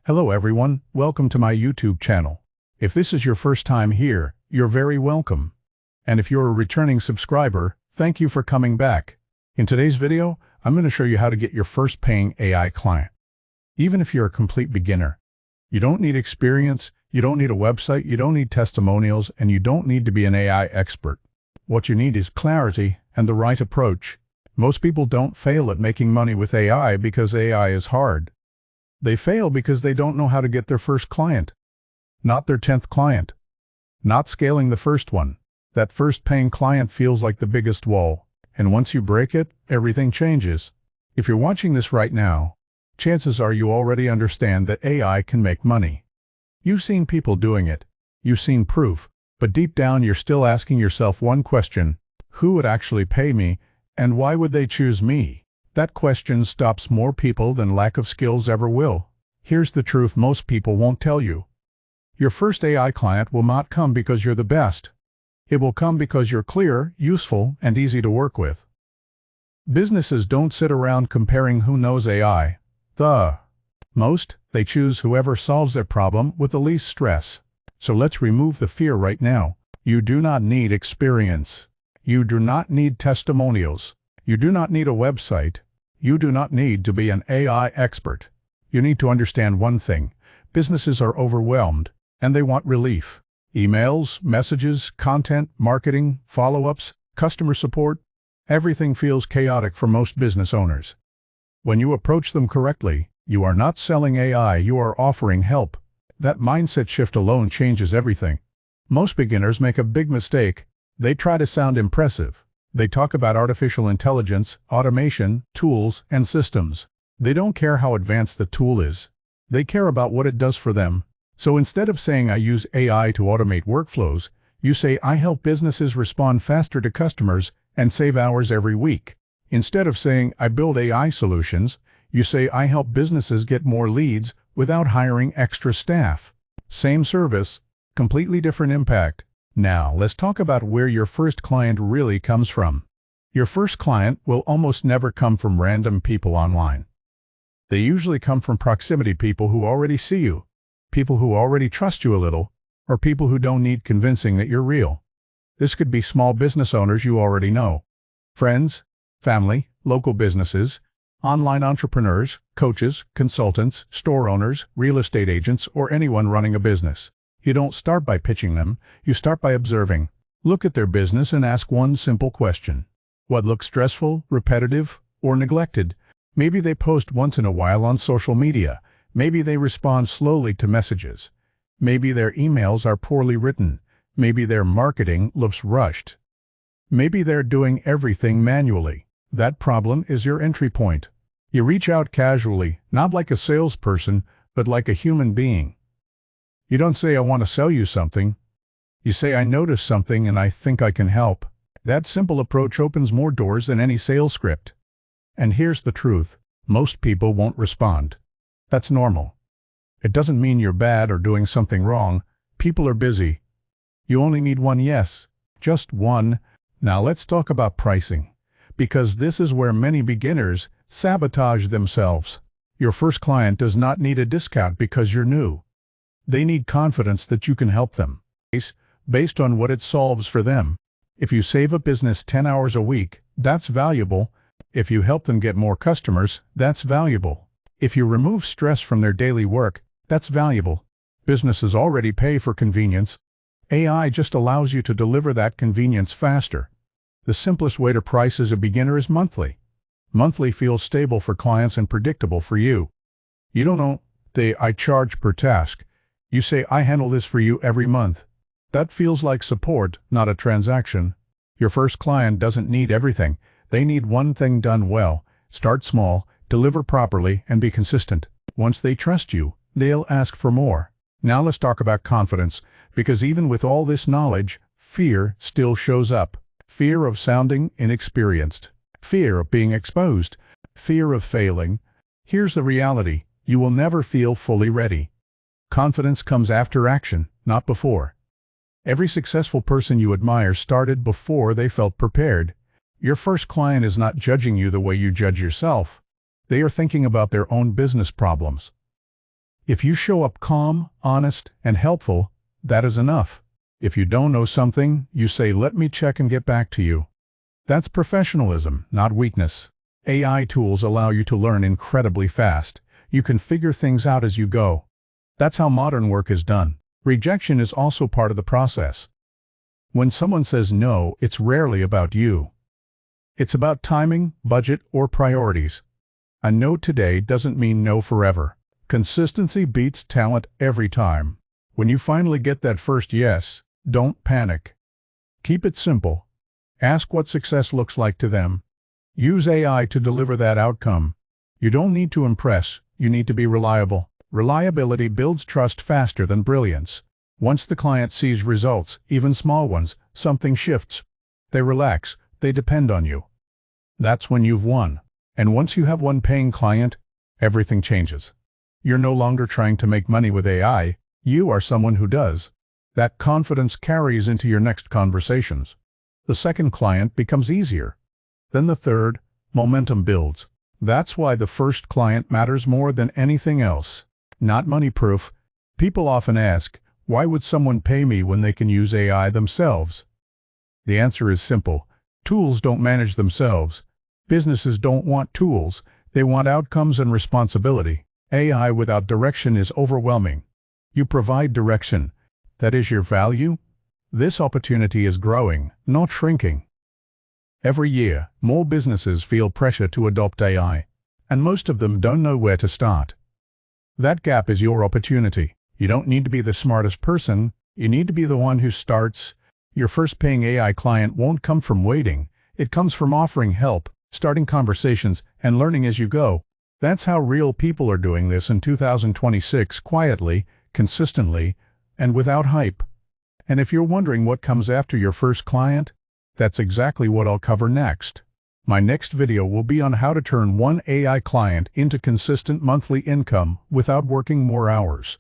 Hello everyone, welcome to my YouTube channel. If this is your first time here, you're very welcome. And if you're a returning subscriber, thank you for coming back. In today's video, I'm going to show you how to get your first paying AI client. Even if you're a complete beginner, you don't need experience, you don't need a website, you don't need testimonials, and you don't need to be an AI expert. What you need is clarity and the right approach. Most people don't fail at making money with AI because AI is hard. They fail because they don't know how to get their first client, not their 10th client, not scaling the first one. That first paying client feels like the biggest wall, and once you break it, everything changes. If you're watching this right now, chances are you already understand that AI can make money. You've seen people doing it, you've seen proof, but deep down you're still asking yourself one question: who would actually pay me, and why would they choose me? That question stops more people than lack of skills ever will. Here's the truth most people won't tell you. Your first AI client will not come because you're the best. It will come because you're clear, useful, and easy to work with. Businesses don't sit around comparing who knows AI. They choose whoever solves their problem with the least stress. So let's remove the fear right now. You do not need experience. You do not need testimonials. You do not need a website. You do not need to be an AI expert. You need to understand one thing: businesses are overwhelmed, and they want relief. Emails, messages, content, marketing, follow-ups, customer support, everything feels chaotic for most business owners. When you approach them correctly, you are not selling AI, you are offering help. That mindset shift alone changes everything. Most beginners make a big mistake. They try to sound impressive. They talk about artificial intelligence, automation, tools, and systems. They don't care how advanced the tool is. They care about what it does for them. So instead of saying I use AI to automate workflows, you say I help businesses respond faster to customers and save hours every week. Instead of saying I build AI solutions, you say I help businesses get more leads without hiring extra staff. Same service, completely different impact. Now, let's talk about where your first client really comes from. Your first client will almost never come from random people online. They usually come from proximity people who already see you, people who already trust you a little, or people who don't need convincing that you're real. This could be small business owners you already know, friends, family, local businesses, online entrepreneurs, coaches, consultants, store owners, real estate agents, or anyone running a business. You don't start by pitching them, you start by observing. Look at their business and ask one simple question: what looks stressful, repetitive, or neglected? Maybe they post once in a while on social media. Maybe they respond slowly to messages. Maybe their emails are poorly written. Maybe their marketing looks rushed. Maybe they're doing everything manually. That problem is your entry point. You reach out casually, not like a salesperson, but like a human being. You don't say I want to sell you something. You say I noticed something and I think I can help. That simple approach opens more doors than any sales script. And here's the truth: most people won't respond. That's normal. It doesn't mean you're bad or doing something wrong. People are busy. You only need one yes, just one. Now let's talk about pricing, because this is where many beginners sabotage themselves. Your first client does not need a discount because you're new. They need confidence that you can help them, based on what it solves for them. If you save a business 10 hours a week, that's valuable. If you help them get more customers, that's valuable. If you remove stress from their daily work, that's valuable. Businesses already pay for convenience. AI just allows you to deliver that convenience faster. The simplest way to price as a beginner is monthly. Monthly feels stable for clients and predictable for you. You don't say I charge per task. You say I handle this for you every month. That feels like support, not a transaction. Your first client doesn't need everything. They need one thing done well. Start small, deliver properly, and be consistent. Once they trust you, they'll ask for more. Now let's talk about confidence, because even with all this knowledge, fear still shows up. Fear of sounding inexperienced. Fear of being exposed. Fear of failing. Here's the reality: you will never feel fully ready. Confidence comes after action, not before. Every successful person you admire started before they felt prepared. Your first client is not judging you the way you judge yourself. They are thinking about their own business problems. If you show up calm, honest, and helpful, that is enough. If you don't know something, you say, "Let me check and get back to you." That's professionalism, not weakness. AI tools allow you to learn incredibly fast. You can figure things out as you go. That's how modern work is done. Rejection is also part of the process. When someone says no, it's rarely about you. It's about timing, budget, or priorities. A no today doesn't mean no forever. Consistency beats talent every time. When you finally get that first yes, don't panic. Keep it simple. Ask what success looks like to them. Use AI to deliver that outcome. You don't need to impress, you need to be reliable. Reliability builds trust faster than brilliance. Once the client sees results, even small ones, something shifts. They relax, they depend on you. That's when you've won. And once you have one paying client, everything changes. You're no longer trying to make money with AI, you are someone who does. That confidence carries into your next conversations. The second client becomes easier. Then the third, momentum builds. That's why the first client matters more than anything else. Not money proof. People often ask, why would someone pay me when they can use AI themselves? The answer is simple. Tools don't manage themselves. Businesses don't want tools, they want outcomes and responsibility. AI without direction is overwhelming. You provide direction. That is your value. This opportunity is growing, not shrinking. Every year, more businesses feel pressure to adopt AI, and most of them don't know where to start. That gap is your opportunity. You don't need to be the smartest person, you need to be the one who starts. Your first paying AI client won't come from waiting, it comes from offering help, starting conversations, and learning as you go. That's how real people are doing this in 2026, quietly, consistently, and without hype. And if you're wondering what comes after your first client, that's exactly what I'll cover next. My next video will be on how to turn one AI client into consistent monthly income without working more hours.